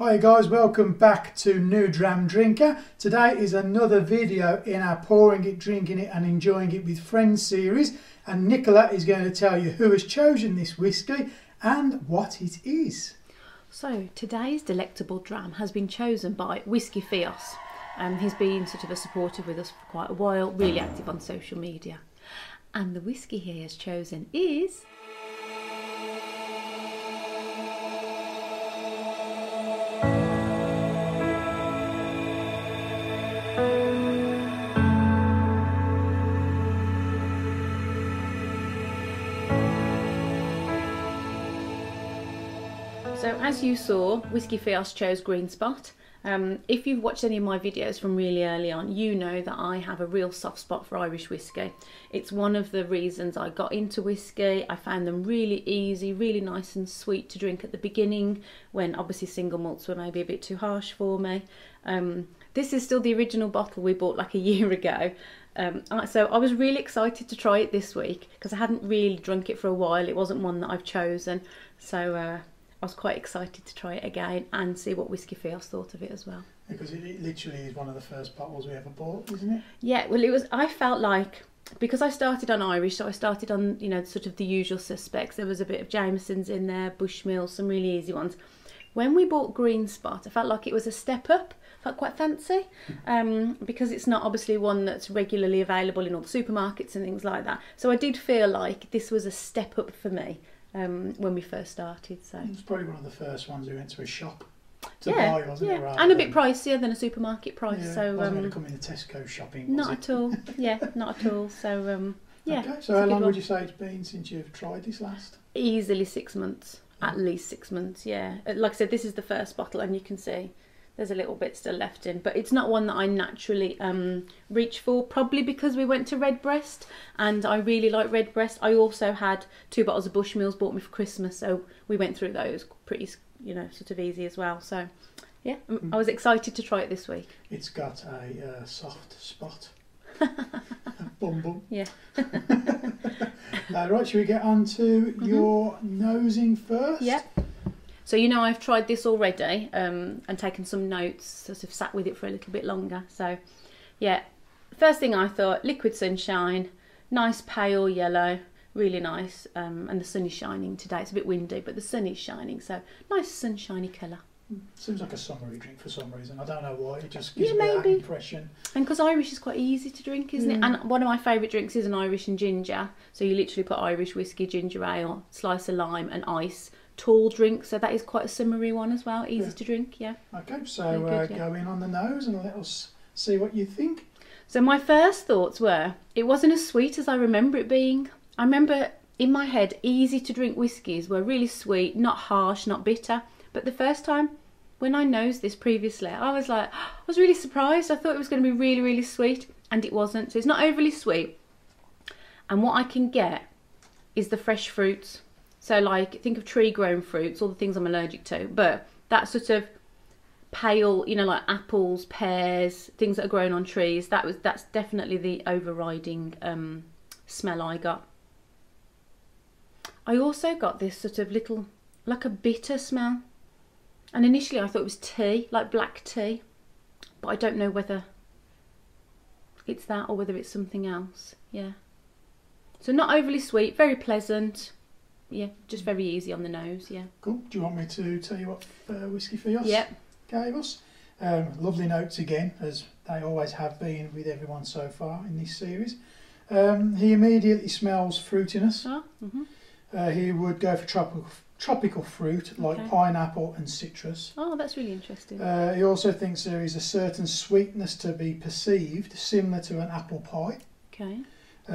Hi guys, welcome back to New Dram Drinker. Today is another video in our pouring it, drinking it and enjoying it with friends series, and Nicola is going to tell you who has chosen this whisky and what it is. So today's delectable dram has been chosen by Whisky Fios. He's been sort of a supporter with us for quite a while, really active on social media. And the whisky he has chosen is... So as you saw, Whisky Fios chose Green Spot. If you've watched any of my videos from really early on, you know that I have a real soft spot for Irish whisky. It's one of the reasons I got into whisky. I found them really easy, really nice and sweet to drink at the beginning, when obviously single malts were maybe a bit too harsh for me. This is still the original bottle we bought like a year ago. So I was really excited to try it this week because I hadn't really drunk it for a while. It wasn't one that I've chosen. So I was quite excited to try it again and see what Whisky Fios thought of it as well. Because it literally is one of the first bottles we ever bought, isn't it? Yeah, well, it was. I felt like, because I started on Irish, so I started on, you know, sort of the usual suspects. There was a bit of Jameson's in there, Bushmill, some really easy ones. When we bought Green Spot, I felt like it was a step up. Felt quite fancy, because it's not obviously one that's regularly available in all the supermarkets and things like that. So I did feel like this was a step up for me. When we first started, so it was probably one of the first ones we went to a shop to buy, wasn't it? And a bit pricier than a supermarket price. Yeah, so it wasn't going to come in the Tesco shopping. Not at all. Yeah, not at all. So yeah. Okay. So how long would you say it's been since you've tried this last? Easily 6 months, at least 6 months. Yeah. Like I said, this is the first bottle, and you can see there's a little bit still left in, but it's not one that I naturally reach for, probably because we went to Redbreast and I really like Redbreast. I also had 2 bottles of Bushmills bought me for Christmas, so we went through those pretty, you know, sort of easy as well. So yeah, I was excited to try it this week. It's got a soft spot. Bum bum. Yeah. Right, should we get on to your nosing first? Yeah. So, you know, I've tried this already and taken some notes, sort of sat with it for a little bit longer. So, yeah, first thing I thought, liquid sunshine, nice pale yellow, really nice. And the sun is shining today. It's a bit windy, but the sun is shining. So, nice sunshiny colour. Seems like a summery drink for some reason. I don't know why, it just gives me that impression. And because Irish is quite easy to drink, isn't it? And one of my favourite drinks is an Irish and ginger. So, you literally put Irish whiskey, ginger ale, slice of lime and ice. Tall drink, so that is quite a summery one as well, easy to drink. Yeah. Okay, so good, go in on the nose and let us see what you think. So my first thoughts were, it wasn't as sweet as I remember it being. I remember in my head, easy to drink whiskies were really sweet, not harsh, not bitter. But the first time when I nosed this previously, I was like, I was really surprised. I thought it was going to be really, really sweet, and it wasn't. So it's not overly sweet. And what I can get is the fresh fruits. So like, think of tree-grown fruits, all the things I'm allergic to, but that sort of pale, you know, like apples, pears, things that are grown on trees, that's definitely the overriding smell I got. I also got this sort of little, like a bitter smell. And initially I thought it was tea, like black tea, but I don't know whether it's that or whether it's something else. Yeah. So not overly sweet, very pleasant. Yeah, just very easy on the nose, yeah. Cool. Do you want me to tell you what Whisky Fios gave us? Lovely notes again, as they always have been with everyone so far in this series. He immediately smells fruitiness. He would go for tropical fruit like pineapple and citrus. Oh, that's really interesting. He also thinks there is a certain sweetness to be perceived, similar to an apple pie. Okay.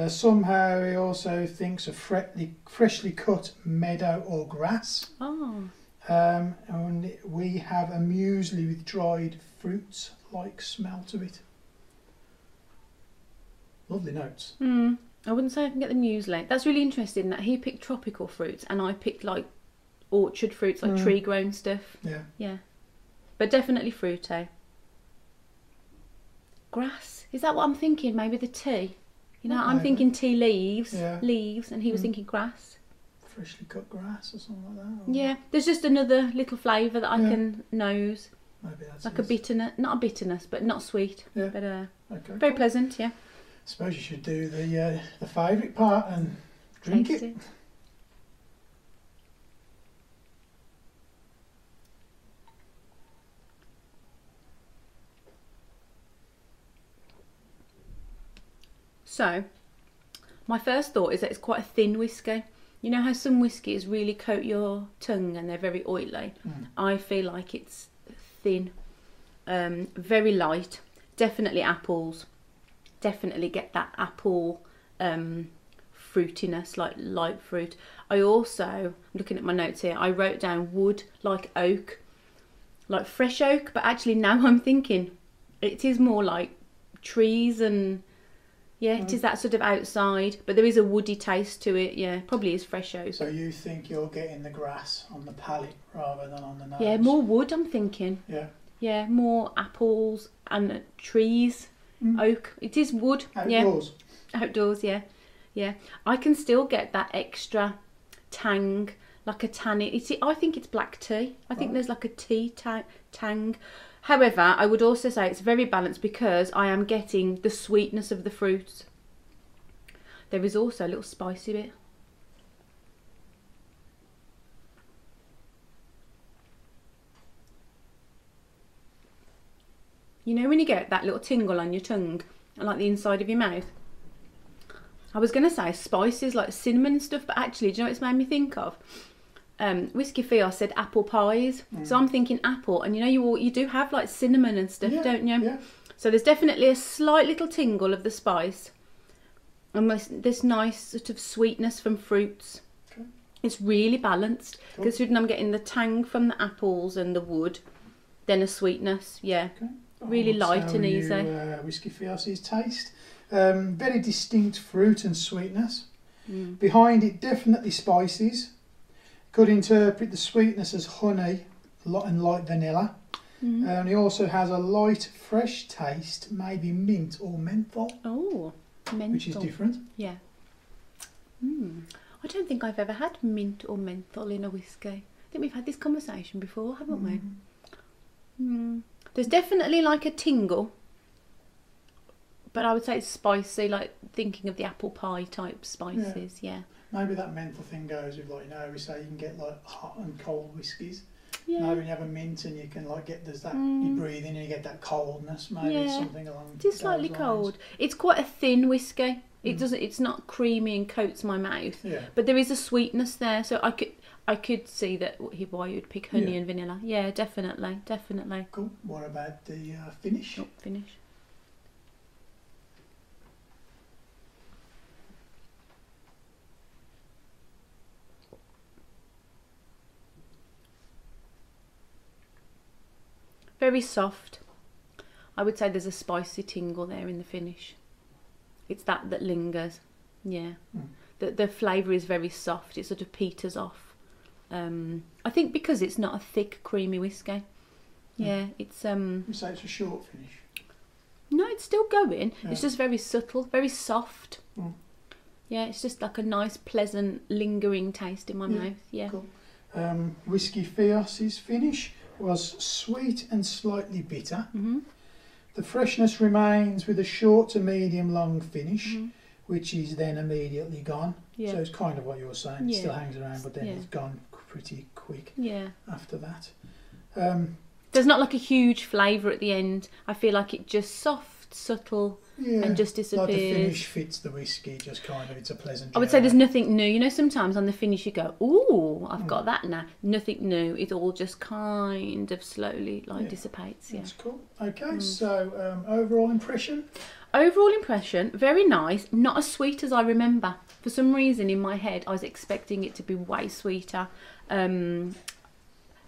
Somehow he also thinks of freshly cut meadow or grass. Oh. And we have a muesli with dried fruits like smell to it. Lovely notes. I wouldn't say I can get the muesli. That's really interesting that he picked tropical fruits and I picked like orchard fruits, like tree grown stuff. Yeah. Yeah. But definitely fruity. Grass. Is that what I'm thinking? Maybe the tea? You know, I'm thinking tea leaves, and he was thinking grass. freshly cut grass or something like that. Or Yeah, there's just another little flavour that I can nose. maybe that's Like a bitterness, not a bitterness, but not sweet. Yeah. But Okay, very cool. pleasant, yeah. I suppose you should do the favourite part and drink Taste it. So, my first thought is that it's quite a thin whiskey. You know how some whiskies really coat your tongue and they're very oily? I feel like it's thin, very light, definitely apples, definitely get that apple fruitiness, like light fruit. I also, looking at my notes here, I wrote down wood, like oak, like fresh oak, but actually now I'm thinking it is more like trees and... Yeah, it is that sort of outside, but there is a woody taste to it. Yeah, probably is fresh oak. So you think you're getting the grass on the palate rather than on the nose? Yeah, more wood, I'm thinking. Yeah. Yeah, more apples and trees, oak. It is wood. Outdoors. Yeah. Outdoors, yeah. Yeah. I can still get that extra tang, like a tannin. I think it's black tea. I think there's like a tea tang. However, I would also say it's very balanced because I am getting the sweetness of the fruits. There is also a little spicy bit. You know when you get that little tingle on your tongue, like the inside of your mouth? I was going to say spices like cinnamon and stuff, but actually, do you know what it's made me think of? Whisky Fios said apple pies, so I'm thinking apple, and you know you do have like cinnamon and stuff, don't you? Yeah. So there's definitely a slight little tingle of the spice, and this nice sort of sweetness from fruits. Okay. It's really balanced, considering I'm getting the tang from the apples and the wood, then a sweetness, yeah. Okay. Really light and easy. Whisky Fios's taste. Very distinct fruit and sweetness. Behind it, definitely spices. Could interpret the sweetness as honey and light vanilla. And he also has a light, fresh taste, maybe mint or menthol. Oh, menthol. Which is different. Yeah. I don't think I've ever had mint or menthol in a whiskey. I think we've had this conversation before, haven't we? There's definitely like a tingle, but I would say it's spicy, like thinking of the apple pie type spices, yeah. Maybe that menthol thing goes with, like, you know, we say you can get like hot and cold whiskies. Yeah. Maybe when you have a mint and you can like get, there's that, you breathe in and you get that coldness, maybe Yeah. something along It is slightly those cold. lines. It's quite a thin whiskey. It's not creamy and coats my mouth. Yeah. But there is a sweetness there, so I could see that why you'd pick honey and vanilla. Yeah, definitely. Cool. What about the finish? Oh, finish. Very soft. I would say there's a spicy tingle there in the finish. It's that lingers. Yeah. The flavour is very soft. It sort of peters off. I think because it's not a thick, creamy whiskey. Yeah, it's You say it's a short finish. No, it's still going. Yeah. It's just very subtle, very soft. Yeah, it's just like a nice, pleasant, lingering taste in my mouth. Yeah. Cool. Whisky Fios's finish was sweet and slightly bitter. The freshness remains with a short to medium long finish, which is then immediately gone. Yeah. So it's kind of what you were saying. It Yeah. still hangs around, but then Yeah. it's gone pretty quick Yeah. after that. There's not like a huge flavour at the end. I feel like it just soft, subtle, Yeah, and just disappears. like the finish fits the whiskey, just kind of, it's a pleasant I would say there's journey. nothing new. You know, sometimes on the finish you go, ooh, I've got that now. Nothing new. It all just kind of slowly dissipates. Yeah. That's cool. Okay, so overall impression? Overall impression, very nice. Not as sweet as I remember. For some reason in my head I was expecting it to be way sweeter.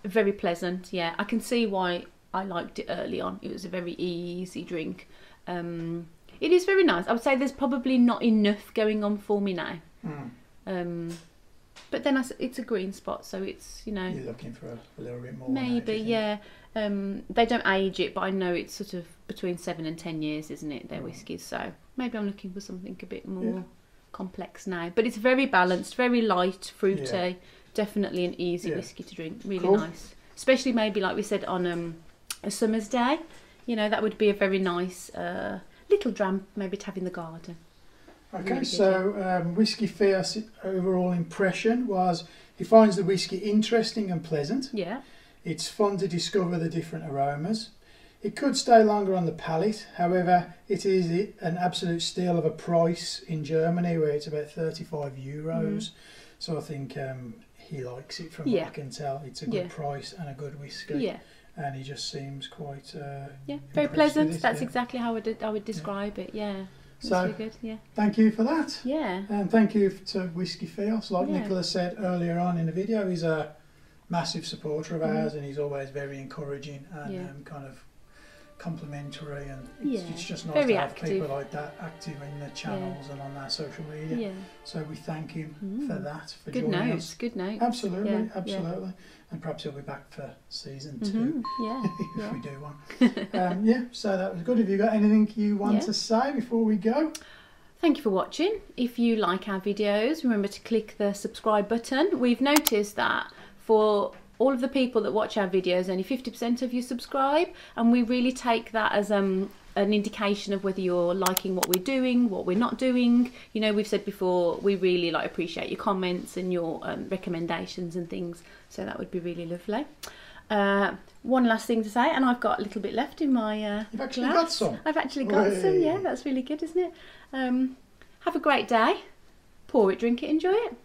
Very pleasant, yeah. I can see why I liked it early on. It was a very easy drink. It is very nice. I would say there's probably not enough going on for me now. But then it's a green spot, so it's, you know... You're looking for a little bit more. Maybe, yeah. They don't age it, but I know it's sort of between 7 and 10 years, isn't it, their whiskies? So maybe I'm looking for something a bit more complex now. But it's very balanced, very light, fruity. Yeah. Definitely an easy whiskey to drink. Really Cool. nice. Especially maybe, like we said, on a summer's day. You know, that would be a very nice little dram maybe to have in the garden. Okay, Really so Whisky Fios' overall impression was he finds the whisky interesting and pleasant. Yeah. It's fun to discover the different aromas. It could stay longer on the palate, however, it is an absolute steal of a price in Germany where it's about €35. So I think he likes it from what I can tell. It's a good price and a good whisky. Yeah. And he just seems quite very pleasant. That's exactly how I would describe it. Yeah. So, really good. Yeah. Thank you for that. Yeah. And thank you to Whisky Fios. Like Nicola said earlier on in the video, he's a massive supporter of ours, and he's always very encouraging and kind of complimentary, and it's just nice very to have active. people like that active in the channels and on our social media. Yeah. So we thank him for that, for Good joining notes. us. Good notes. Absolutely, Yeah, absolutely. And perhaps he'll be back for season 2 Yeah. if we do one. So that was good. Have you got anything you want to say before we go? Thank you for watching. If you like our videos, remember to click the subscribe button. We've noticed that for all of the people that watch our videos, only 50% of you subscribe, and we really take that as an indication of whether you're liking what we're doing, what we're not doing. You know, we've said before, we really appreciate your comments and your recommendations and things, so that would be really lovely. One last thing to say, and I've got a little bit left in my You've actually glass. got some. I've actually got some, yeah, that's really good, isn't it? Have a great day. Pour it, drink it, enjoy it.